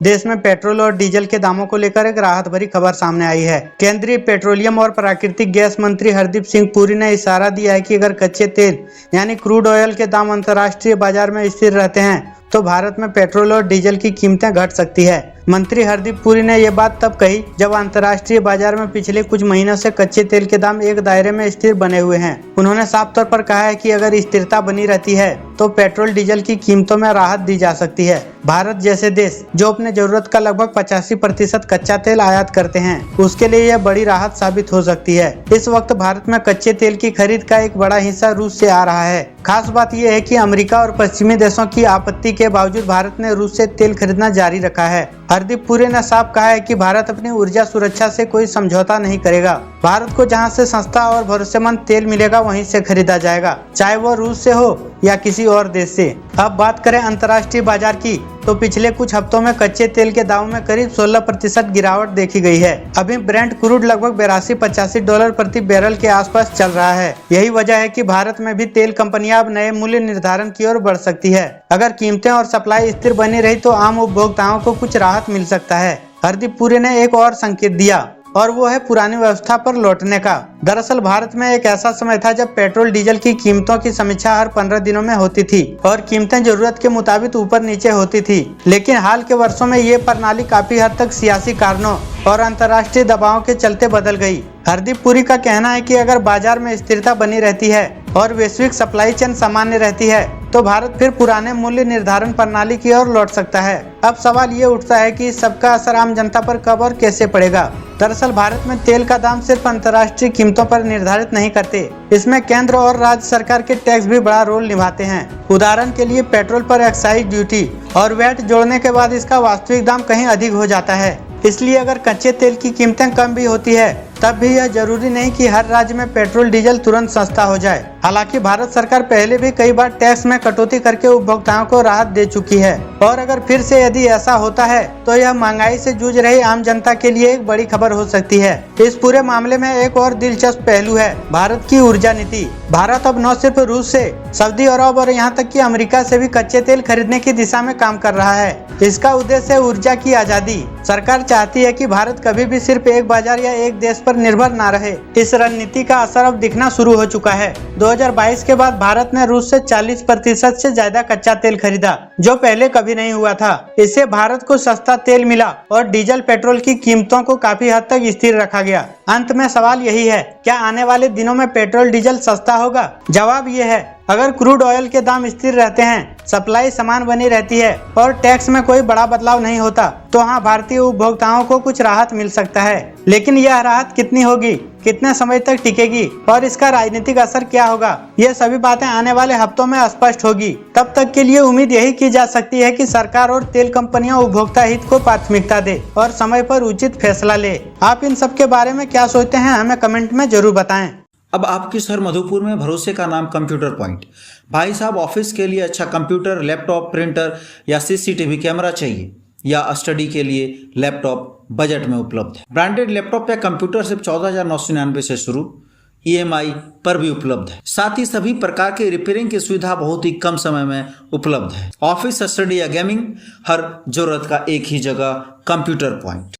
देश में पेट्रोल और डीजल के दामों को लेकर एक राहत भरी खबर सामने आई है। केंद्रीय पेट्रोलियम और प्राकृतिक गैस मंत्री हरदीप सिंह पुरी ने इशारा दिया है कि अगर कच्चे तेल यानी क्रूड ऑयल के दाम अंतर्राष्ट्रीय बाजार में स्थिर रहते हैं तो भारत में पेट्रोल और डीजल की कीमतें घट सकती है। मंत्री हरदीप पुरी ने यह बात तब कही जब अंतर्राष्ट्रीय बाजार में पिछले कुछ महीनों से कच्चे तेल के दाम एक दायरे में स्थिर बने हुए हैं। उन्होंने साफ तौर पर कहा है कि अगर स्थिरता बनी रहती है तो पेट्रोल डीजल की कीमतों में राहत दी जा सकती है। भारत जैसे देश जो अपने जरूरत का लगभग 85% कच्चा तेल आयात करते हैं, उसके लिए यह बड़ी राहत साबित हो सकती है। इस वक्त भारत में कच्चे तेल की खरीद का एक बड़ा हिस्सा रूस से आ रहा है। खास बात यह है कि अमेरिका और पश्चिमी देशों की आपत्ति के बावजूद भारत ने रूस से तेल खरीदना जारी रखा है। हरदीप पुरी ने साफ कहा है कि भारत अपनी ऊर्जा सुरक्षा से कोई समझौता नहीं करेगा। भारत को जहां से सस्ता और भरोसेमंद तेल मिलेगा वहीं से खरीदा जाएगा, चाहे वो रूस से हो या किसी और देश से। अब बात करें अंतर्राष्ट्रीय बाजार की, तो पिछले कुछ हफ्तों में कच्चे तेल के दामों में करीब 16% गिरावट देखी गई है। अभी ब्रेंट क्रूड लगभग $82-85 प्रति बैरल के आसपास चल रहा है। यही वजह है कि भारत में भी तेल कंपनियां अब नए मूल्य निर्धारण की ओर बढ़ सकती है। अगर कीमतें और सप्लाई स्थिर बनी रही तो आम उपभोक्ताओं को कुछ राहत मिल सकता है। हरदीप पुरी ने एक और संकेत दिया और वो है पुरानी व्यवस्था पर लौटने का। दरअसल भारत में एक ऐसा समय था जब पेट्रोल डीजल की कीमतों की समीक्षा हर 15 दिनों में होती थी और कीमतें जरूरत के मुताबिक ऊपर नीचे होती थी। लेकिन हाल के वर्षों में ये प्रणाली काफी हद तक सियासी कारणों और अंतर्राष्ट्रीय दबाव के चलते बदल गई। हरदीप पुरी का कहना है कि अगर बाजार में स्थिरता बनी रहती है और वैश्विक सप्लाई चेन सामान्य रहती है तो भारत फिर पुराने मूल्य निर्धारण प्रणाली की ओर लौट सकता है। अब सवाल ये उठता है कि इस सबका असर आम जनता पर कब और कैसे पड़ेगा। दरअसल भारत में तेल का दाम सिर्फ अंतर्राष्ट्रीय कीमतों पर निर्धारित नहीं करते, इसमें केंद्र और राज्य सरकार के टैक्स भी बड़ा रोल निभाते हैं। उदाहरण के लिए पेट्रोल पर एक्साइज ड्यूटी और वैट जोड़ने के बाद इसका वास्तविक दाम कहीं अधिक हो जाता है। इसलिए अगर कच्चे तेल की कीमतें कम भी होती है तब भी यह जरूरी नहीं कि हर राज्य में पेट्रोल डीजल तुरंत सस्ता हो जाए। हालांकि भारत सरकार पहले भी कई बार टैक्स में कटौती करके उपभोक्ताओं को राहत दे चुकी है और अगर फिर से यदि ऐसा होता है तो यह महंगाई से जूझ रही आम जनता के लिए एक बड़ी खबर हो सकती है। इस पूरे मामले में एक और दिलचस्प पहलू है भारत की ऊर्जा नीति। भारत अब न सिर्फ रूस से, सऊदी अरब और यहाँ तक कि अमेरिका से भी कच्चे तेल खरीदने की दिशा में काम कर रहा है। इसका उद्देश्य है ऊर्जा की आजादी। सरकार चाहती है कि भारत कभी भी सिर्फ एक बाजार या एक देश पर निर्भर ना रहे। इस रणनीति का असर अब दिखना शुरू हो चुका है। 2022 के बाद भारत ने रूस से 40% से ज्यादा कच्चा तेल खरीदा, जो पहले कभी नहीं हुआ था। इससे भारत को सस्ता तेल मिला और डीजल पेट्रोल की कीमतों को काफी हद तक स्थिर रखा गया। अंत में सवाल यही है, क्या आने वाले दिनों में पेट्रोल डीजल सस्ता होगा? जवाब ये है, अगर क्रूड ऑयल के दाम स्थिर रहते हैं, सप्लाई समान बनी रहती है और टैक्स में कोई बड़ा बदलाव नहीं होता तो हाँ, भारतीय उपभोक्ताओं को कुछ राहत मिल सकता है। लेकिन यह राहत कितनी होगी, कितने समय तक टिकेगी और इसका राजनीतिक असर क्या होगा, ये सभी बातें आने वाले हफ्तों में स्पष्ट होगी। तब तक के लिए उम्मीद यही की जा सकती है कि सरकार और तेल कंपनियां उपभोक्ता हित को प्राथमिकता दे और समय पर उचित फैसला ले। आप इन सब के बारे में क्या सोचते हैं, हमें कमेंट में जरूर बताएं। अब आपके शहर मधुपुर में भरोसे का नाम कंप्यूटर पॉइंट। भाई साहब, ऑफिस के लिए अच्छा कंप्यूटर, लैपटॉप, प्रिंटर या सीसीटीवी कैमरा चाहिए या स्टडी के लिए लैपटॉप बजट में उपलब्ध है। ब्रांडेड लैपटॉप या कंप्यूटर सिर्फ 14,999 से शुरू, EMI पर भी उपलब्ध है। साथ ही सभी प्रकार के रिपेयरिंग की सुविधा बहुत ही कम समय में उपलब्ध है। ऑफिस, स्टडी या गेमिंग, हर जरूरत का एक ही जगह, कंप्यूटर पॉइंट।